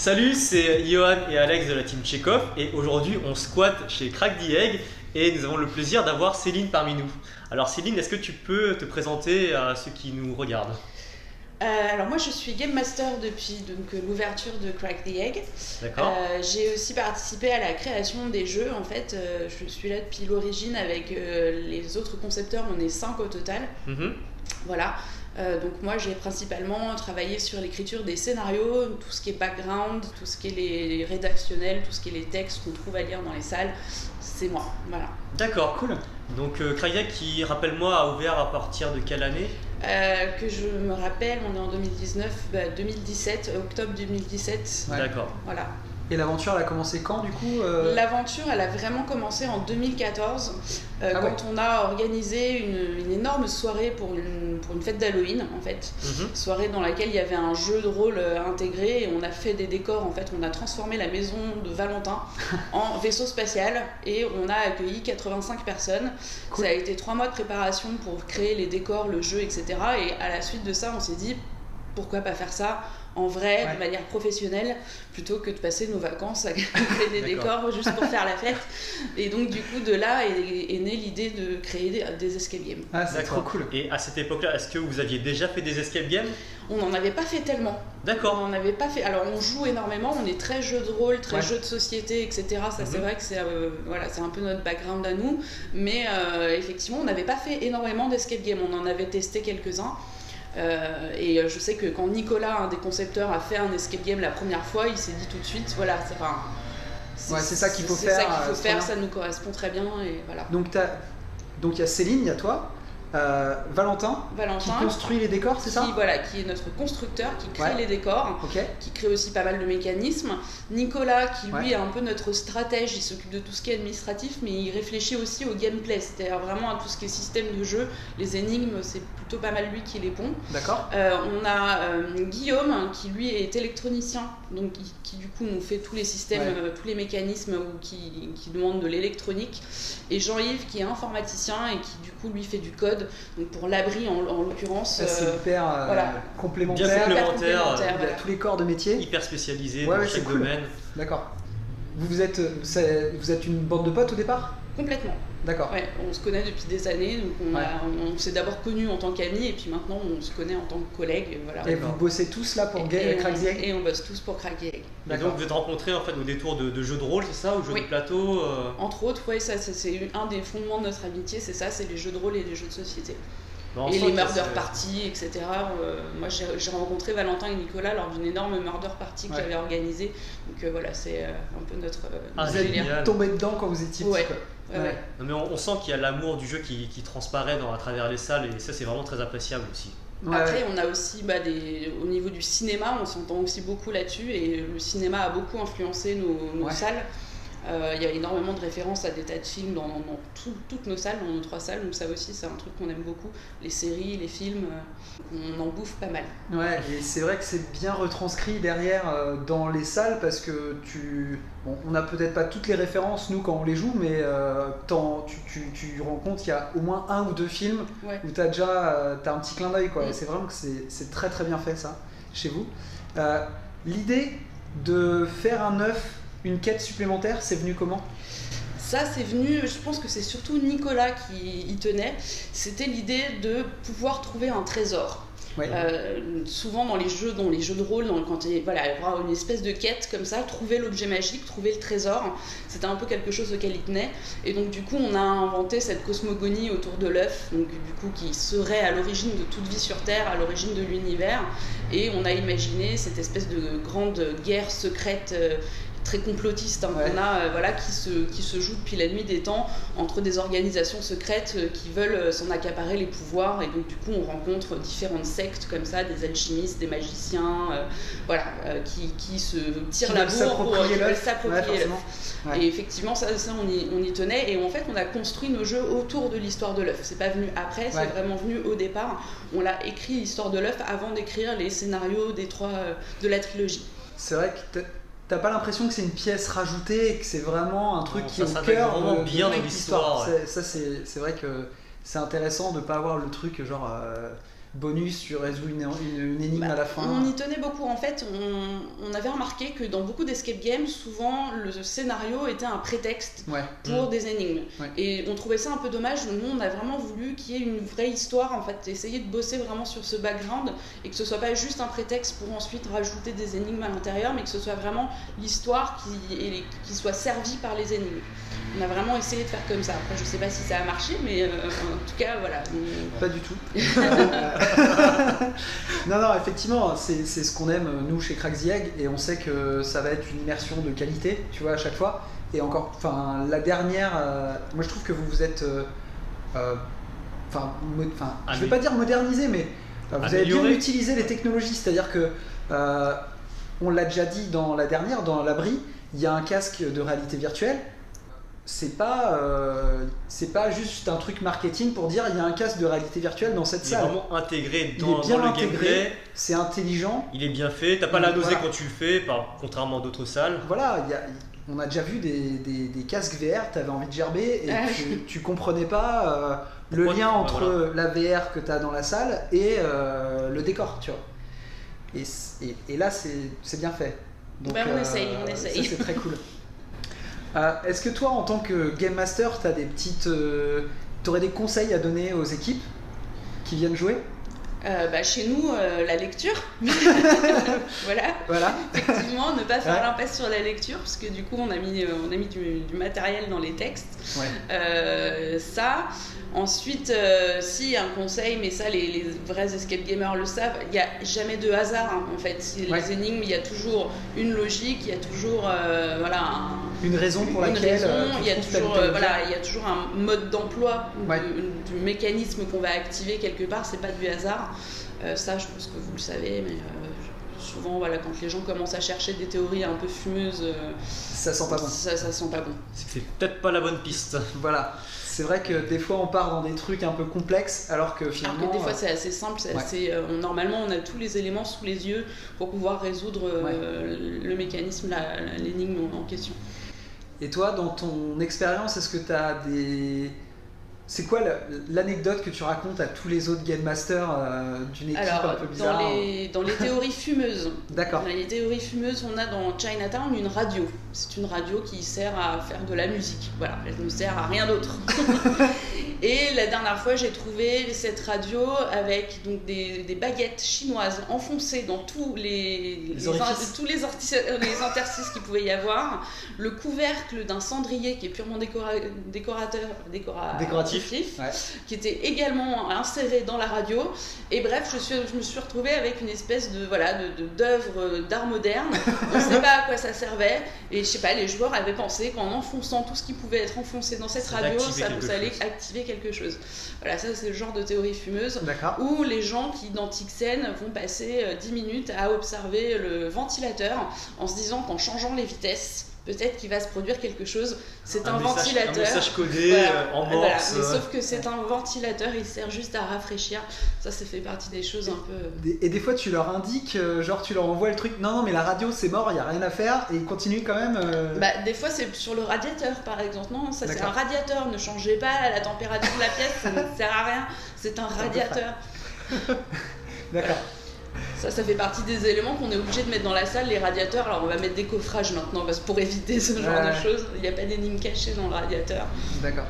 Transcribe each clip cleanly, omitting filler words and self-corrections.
Salut, c'est Johan et Alex de la team Chekhov et aujourd'hui on squatte chez Crack the Egg et nous avons le plaisir d'avoir Céline parmi nous. Alors Céline, est-ce que tu peux te présenter à ceux qui nous regardent? Alors moi je suis Game Master depuis l'ouverture de Crack the Egg. D'accord. J'ai aussi participé à la création des jeux. En fait, je suis là depuis l'origine avec les autres concepteurs, on est 5 au total. Voilà. Donc moi j'ai principalement travaillé sur l'écriture des scénarios, tout ce qui est background, tout ce qui est les rédactionnels, tout ce qui est les textes qu'on trouve à lire dans les salles, c'est moi, voilà. D'accord, cool. Donc Crack the Egg qui, rappelle-moi, a ouvert à partir de quelle année? Que je me rappelle, on est en 2019, 2017, octobre 2017. Ouais. D'accord. Voilà. Et l'aventure, elle a commencé quand du coup L'aventure, elle a vraiment commencé en 2014, quand on a organisé une énorme soirée pour une fête d'Halloween, en fait. Soirée dans laquelle il y avait un jeu de rôle intégré et on a fait des décors, en fait. On a transformé la maison de Valentin en vaisseau spatial et on a accueilli 85 personnes. Cool. Ça a été 3 mois de préparation pour créer les décors, le jeu, etc. Et à la suite de ça, on s'est dit, pourquoi pas faire ça en vrai, de manière professionnelle, plutôt que de passer nos vacances à créer des décors juste pour faire la fête. Et donc du coup de là est née l'idée de créer des escape games. Ah, c'est trop cool. Et à cette époque-là, est-ce que vous aviez déjà fait des escape games? On n'en avait pas fait tellement. D'accord. On n'en avait pas fait. Alors on joue énormément, on est très jeux de rôle, très jeux de société, etc. Ça c'est vrai que c'est c'est un peu notre background à nous. Mais effectivement, on n'avait pas fait énormément d'escape games. On en avait testé quelques-uns. Et je sais que quand Nicolas, un des concepteurs, a fait un escape game la première fois, il s'est dit tout de suite, voilà, c'est ça qu'il faut faire. C'est ça qu'il faut faire, ça nous correspond très bien et voilà. Donc il y a Céline, il y a toi, Valentin, qui construit les décors, c'est ça? Voilà, qui est notre constructeur, qui crée les décors, qui crée aussi pas mal de mécanismes. Nicolas, qui lui est un peu notre stratège, il s'occupe de tout ce qui est administratif, mais il réfléchit aussi au gameplay, c'est-à-dire vraiment à tout ce qui est système de jeu. Les énigmes, c'est plutôt pas mal lui qui les pond. D'accord. On a Guillaume, qui lui est électronicien, donc qui du coup nous fait tous les systèmes, tous les mécanismes ou qui demandent de l'électronique. Et Jean-Yves, qui est informaticien et qui du coup lui fait du code. Donc pour l'abri en l'occurrence, c'est hyper complémentaire. Bien complémentaire, il y a tous les corps de métier. Hyper spécialisé dans chaque domaine. D'accord. Vous êtes une bande de potes au départ? Complètement. D'accord. Ouais, on se connaît depuis des années, donc on s'est d'abord connus en tant qu'amis et puis maintenant on se connaît en tant que collègues. Voilà. Et vous bossez tous là pour Crack the Egg? Et on bosse tous pour Crack the Egg. Et donc vous êtes rencontrés en fait au détour de jeux de rôle, c'est ça, ou jeux de plateau Entre autres, ça c'est un des fondements de notre amitié, c'est ça, c'est les jeux de rôle et les jeux de société. Et les murder parties, etc. Moi j'ai rencontré Valentin et Nicolas lors d'une énorme murder party que j'avais organisée. Donc voilà, c'est un peu notre vous êtes tombé dedans quand vous étiez petit. Ouais. Non, mais on sent qu'il y a l'amour du jeu qui transparaît à travers les salles et ça c'est vraiment très appréciable aussi. Après on a aussi au niveau du cinéma, on s'entend aussi beaucoup là-dessus et le cinéma a beaucoup influencé nos salles. Il y a énormément de références à des tas de films dans toutes nos salles, dans nos 3 salles, donc ça aussi c'est un truc qu'on aime beaucoup. Les séries, les films, on en bouffe pas mal. Ouais, et c'est vrai que c'est bien retranscrit derrière dans les salles parce que on n'a peut-être pas toutes les références nous quand on les joue, mais tu rends compte qu'il y a au moins 1 ou 2 films où t'as un petit clin d'œil quoi. Et c'est vraiment que c'est très très bien fait ça chez vous. L'idée de faire un œuf, une quête supplémentaire, c'est venu comment? Ça, c'est venu, je pense que c'est surtout Nicolas qui y tenait. C'était l'idée de pouvoir trouver un trésor. Souvent dans les jeux de rôle, quand il y aura une espèce de quête comme ça, trouver l'objet magique, trouver le trésor, c'était un peu quelque chose auquel il tenait. Et donc du coup, on a inventé cette cosmogonie autour de l'œuf, donc du coup qui serait à l'origine de toute vie sur Terre, à l'origine de l'univers. Et on a imaginé cette espèce de grande guerre secrète. Très complotiste qu'on a, qui se joue depuis la nuit des temps entre des organisations secrètes qui veulent s'en accaparer les pouvoirs et donc du coup on rencontre différentes sectes comme ça, des alchimistes, des magiciens, qui se tirent la bourre pour s'approprier l'œuf. Et effectivement ça on y tenait et en fait on a construit nos jeux autour de l'histoire de l'œuf. C'est pas venu après, c'est vraiment venu au départ. On l'a écrit l'histoire de l'œuf avant d'écrire les scénarios de la trilogie. C'est vrai que t'as pas l'impression que c'est une pièce rajoutée et que c'est vraiment un truc qui est au cœur vraiment bien de l'histoire. Ça c'est vrai que c'est intéressant de pas avoir le truc genre bonus, tu résous une énigme à la fin. On y tenait beaucoup. En fait, on avait remarqué que dans beaucoup d'escape games, souvent le scénario était un prétexte pour des énigmes. Et on trouvait ça un peu dommage. Nous, on a vraiment voulu qu'il y ait une vraie histoire, en fait, essayer de bosser vraiment sur ce background et que ce soit pas juste un prétexte pour ensuite rajouter des énigmes à l'intérieur, mais que ce soit vraiment l'histoire qui soit servie par les énigmes. On a vraiment essayé de faire comme ça. Après, je sais pas si ça a marché, mais en tout cas, voilà. Pas du tout. Non, effectivement, c'est ce qu'on aime, nous, chez Crack the Egg, et on sait que ça va être une immersion de qualité, tu vois, à chaque fois. Et encore, enfin, la dernière, moi, je trouve que vous êtes... je vais pas dire modernisé, mais vous avez bien utilisé les technologies, c'est-à-dire que on l'a déjà dit dans la dernière, dans l'abri, il y a un casque de réalité virtuelle. C'est pas juste un truc marketing pour dire il y a un casque de réalité virtuelle dans cette salle. Il est vraiment intégré dans le gameplay. C'est intelligent. Il est bien fait. T'as pas la nausée quand tu le fais, contrairement à d'autres salles. Voilà, on a déjà vu des casques VR, t'avais envie de gerber et tu comprenais pas le lien entre la VR que t'as dans la salle et le décor, tu vois. Et là, c'est bien fait. Donc, on essaye. Ça, c'est très cool. Est-ce que toi, en tant que Game Master, t'aurais des conseils à donner aux équipes qui viennent jouer ? Chez nous, la lecture. Voilà. Effectivement, ne pas faire l'impasse sur la lecture, parce que du coup, on a mis du matériel dans les textes. Ça. Ensuite, si un conseil, mais ça, les vrais escape gamers le savent, il n'y a jamais de hasard. En fait, les énigmes, il y a toujours une logique, il y a toujours une raison pour laquelle il y a toujours un mode d'emploi du mécanisme qu'on va activer quelque part. C'est pas du hasard. Ça, je pense que vous le savez, mais souvent, quand les gens commencent à chercher des théories un peu fumeuses, ça sent pas bon. Ça sent pas bon. C'est peut-être pas la bonne piste. Voilà. C'est vrai que des fois on part dans des trucs un peu complexes alors que finalement... Alors que des fois c'est assez simple, normalement on a tous les éléments sous les yeux pour pouvoir résoudre le mécanisme, l'énigme en question. Et toi, dans ton expérience, est-ce que tu as des... C'est quoi l'anecdote que tu racontes à tous les autres Game Masters d'une équipe un peu bizarre ? Dans les théories fumeuses. D'accord. Dans les théories fumeuses, on a dans Chinatown une radio. C'est une radio qui sert à faire de la musique. Voilà, elle ne sert à rien d'autre. Et la dernière fois, j'ai trouvé cette radio avec donc des baguettes chinoises enfoncées dans tous les interstices qu'il pouvait y avoir, le couvercle d'un cendrier qui est purement décoratif, qui était également inséré dans la radio. Et bref, je me suis retrouvée avec une espèce d'œuvre d'art moderne. On ne sait pas à quoi ça servait. Et je sais pas, les joueurs avaient pensé qu'en enfonçant tout ce qui pouvait être enfoncé dans cette radio, ça allait activer quelque chose. Voilà, ça c'est le genre de théorie fumeuse où les gens qui dans Tixen vont passer 10 minutes à observer le ventilateur en se disant qu'en changeant les vitesses, peut-être qu'il va se produire quelque chose. C'est un ventilateur. Un message codé en morse. Mais sauf que c'est un ventilateur, il sert juste à rafraîchir. Ça fait partie des choses un peu... Et des fois, tu leur indiques, genre tu leur envoies le truc, non, mais la radio, c'est mort, il n'y a rien à faire, et ils continuent quand même... Des fois, c'est sur le radiateur, par exemple. Non, ça c'est un radiateur, ne changez pas la température de la pièce, ça ne sert à rien. C'est un radiateur. D'accord. Ça fait partie des éléments qu'on est obligé de mettre dans la salle, les radiateurs. Alors on va mettre des coffrages maintenant pour éviter ce genre de choses. Il n'y a pas d'énigmes cachées dans le radiateur. D'accord.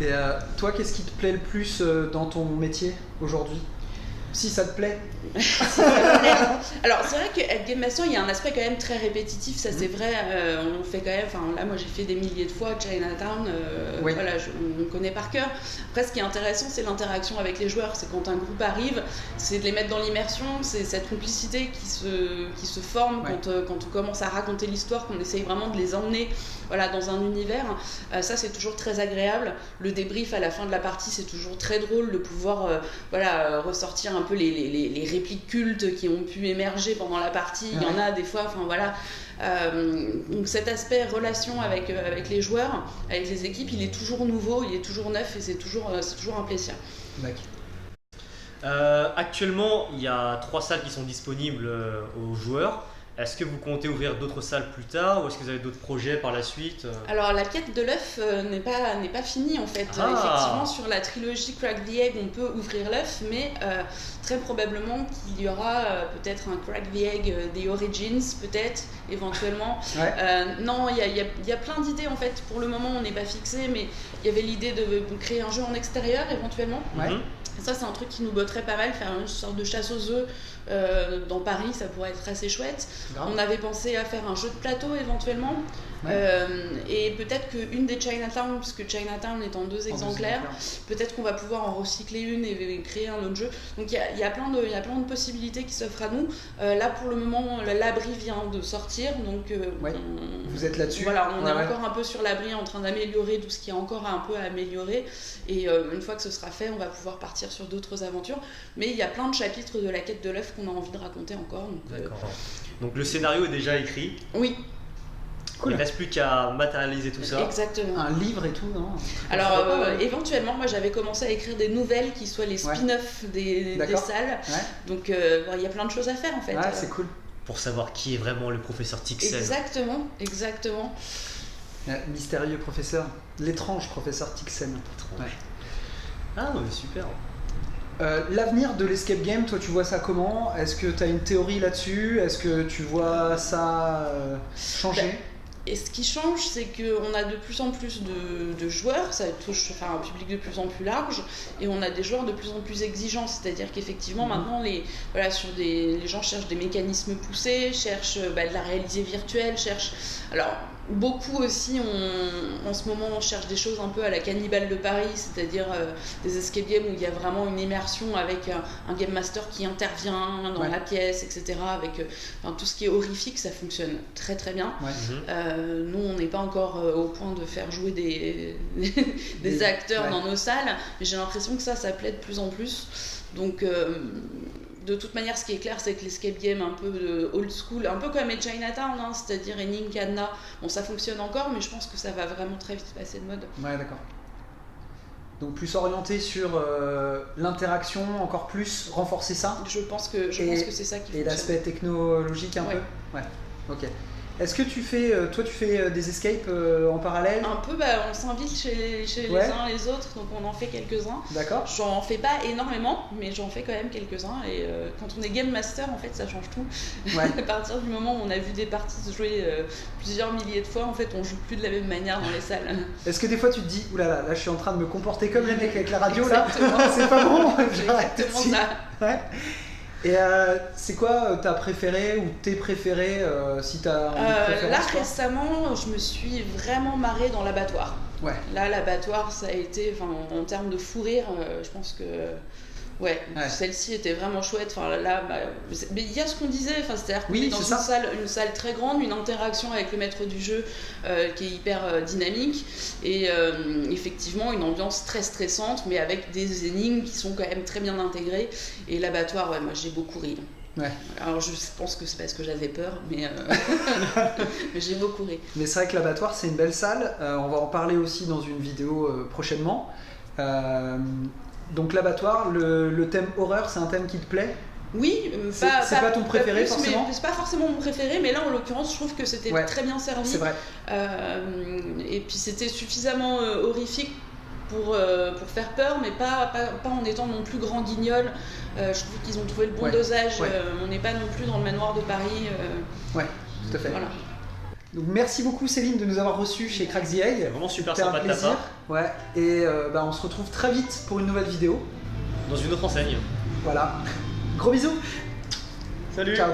Et toi, qu'est-ce qui te plaît le plus dans ton métier aujourd'hui ? Si ça te plaît. Alors c'est vrai qu'à Game Master il y a un aspect quand même très répétitif, ça c'est vrai, on fait quand même, là moi j'ai fait des milliers de fois Chinatown, on connaît par cœur. Après ce qui est intéressant c'est l'interaction avec les joueurs, c'est quand un groupe arrive, c'est de les mettre dans l'immersion, c'est cette complicité qui se forme quand on commence à raconter l'histoire, qu'on essaye vraiment de les emmener dans un univers. Ça c'est toujours très agréable. Le débrief à la fin de la partie c'est toujours très drôle de pouvoir ressortir un peu les répliques cultes qui ont pu émerger pendant la partie. Il y en a des fois, donc cet aspect relation avec les joueurs, avec les équipes, il est toujours nouveau, il est toujours neuf et c'est toujours un plaisir. Actuellement, il y a 3 salles qui sont disponibles aux joueurs. Est-ce que vous comptez ouvrir d'autres salles plus tard ou est-ce que vous avez d'autres projets par la suite? Alors la quête de l'œuf n'est pas finie en fait. Effectivement sur la trilogie Crack the Egg on peut ouvrir l'œuf, mais très probablement qu'il y aura peut-être un Crack the Egg The Origins, peut-être éventuellement. Non, il y a plein d'idées en fait. Pour le moment on n'est pas fixé, mais il y avait l'idée de créer un jeu en extérieur éventuellement. Ça c'est un truc qui nous botterait pas mal, faire une sorte de chasse aux œufs dans Paris, ça pourrait être assez chouette. On avait pensé à faire un jeu de plateau éventuellement, et peut-être qu'une des Chinatown, puisque Chinatown est en 2 exemplaires, peut-être qu'on va pouvoir en recycler une et créer un autre jeu. Donc il y a plein de possibilités qui s'offrent à nous. Là pour le moment l'abri vient de sortir, donc vous êtes là-dessus. Voilà, on est encore un peu sur l'abri en train d'améliorer tout ce qui est encore un peu à améliorer, et une fois que ce sera fait on va pouvoir partir sur d'autres aventures, mais il y a plein de chapitres de la quête de l'œuf qu'on a envie de raconter encore. Donc le scénario est déjà écrit. Oui. Cool. Il ne reste plus qu'à matérialiser tout ça. Exactement. Un livre et tout, non? Alors éventuellement, moi j'avais commencé à écrire des nouvelles qui soient les spin-offs des salles. Donc il y a plein de choses à faire en fait. C'est cool. Pour savoir qui est vraiment le professeur Tixen. Exactement. Mystérieux professeur, l'étrange professeur Tixen. Ah mais super. L'avenir de l'escape game, toi tu vois ça comment? Est-ce que tu as une théorie là-dessus? Est-ce que tu vois ça changer? Et ce qui change, c'est qu'on a de plus en plus de joueurs, ça touche un public de plus en plus large, et on a des joueurs de plus en plus exigeants, c'est-à-dire qu'effectivement maintenant les gens cherchent des mécanismes poussés, cherchent de la réalité virtuelle, alors beaucoup aussi en ce moment on cherche des choses un peu à la Cannibale de Paris, c'est-à-dire des escape games où il y a vraiment une immersion avec un game master qui intervient dans la pièce, etc. avec tout ce qui est horrifique, ça fonctionne très très bien. Nous on n'est pas encore au point de faire jouer des acteurs dans nos salles, mais j'ai l'impression que ça plaît de plus en plus, donc de toute manière, ce qui est clair, c'est que l'escape game un peu old school, un peu comme les Chinatown, c'est-à-dire Enigme, Cadenas, bon ça fonctionne encore, mais je pense que ça va vraiment très vite passer de mode. Ouais, d'accord. Donc plus orienté sur l'interaction, encore plus, renforcer ça. Je pense que c'est ça qui fonctionne. Et l'aspect technologique un peu. Ouais, ok. Est-ce que tu fais des escapes en parallèle? Un peu, on s'invite chez les uns et les autres, donc on en fait quelques-uns. D'accord. J'en fais pas énormément, mais j'en fais quand même quelques-uns, et quand on est game master, en fait, ça change tout. À partir du moment où on a vu des parties se jouer plusieurs milliers de fois, en fait, on joue plus de la même manière dans les salles. Est-ce que des fois tu te dis, oulala, là je suis en train de me comporter comme les mecs avec la radio, là, c'est pas bon, exactement ça. Et c'est quoi ta préférée ou tes préférés si t'as une préférence? Là récemment, je me suis vraiment marrée dans l'abattoir. Là, l'abattoir, ça a été, en termes de fou rire, je pense que celle-ci était vraiment chouette. Mais il y a ce qu'on disait, c'est-à-dire qu'on est dans une salle très grande, une interaction avec le maître du jeu qui est hyper dynamique, et effectivement une ambiance très stressante, mais avec des énigmes qui sont quand même très bien intégrées. Et l'abattoir, moi j'ai beaucoup ri. Alors je pense que c'est parce que j'avais peur, mais j'ai beaucoup ri. Mais c'est vrai que l'abattoir c'est une belle salle, on va en parler aussi dans une vidéo prochainement. Donc l'abattoir, le thème horreur, c'est un thème qui te plaît? Oui, c'est pas ton préféré forcément? C'est pas forcément mon préféré, mais là en l'occurrence je trouve que c'était très bien servi. C'est vrai. Et puis c'était suffisamment horrifique pour faire peur, mais pas en étant non plus grand guignol. Je trouve qu'ils ont trouvé le bon dosage. On n'est pas non plus dans le manoir de Paris. Ouais, tout à fait. Voilà. Donc merci beaucoup Céline de nous avoir reçus chez Crack the Egg. C'est vraiment super sympa de ta part. Ouais, et on se retrouve très vite pour une nouvelle vidéo. Dans une autre enseigne. Voilà. Gros bisous. Salut. Ciao.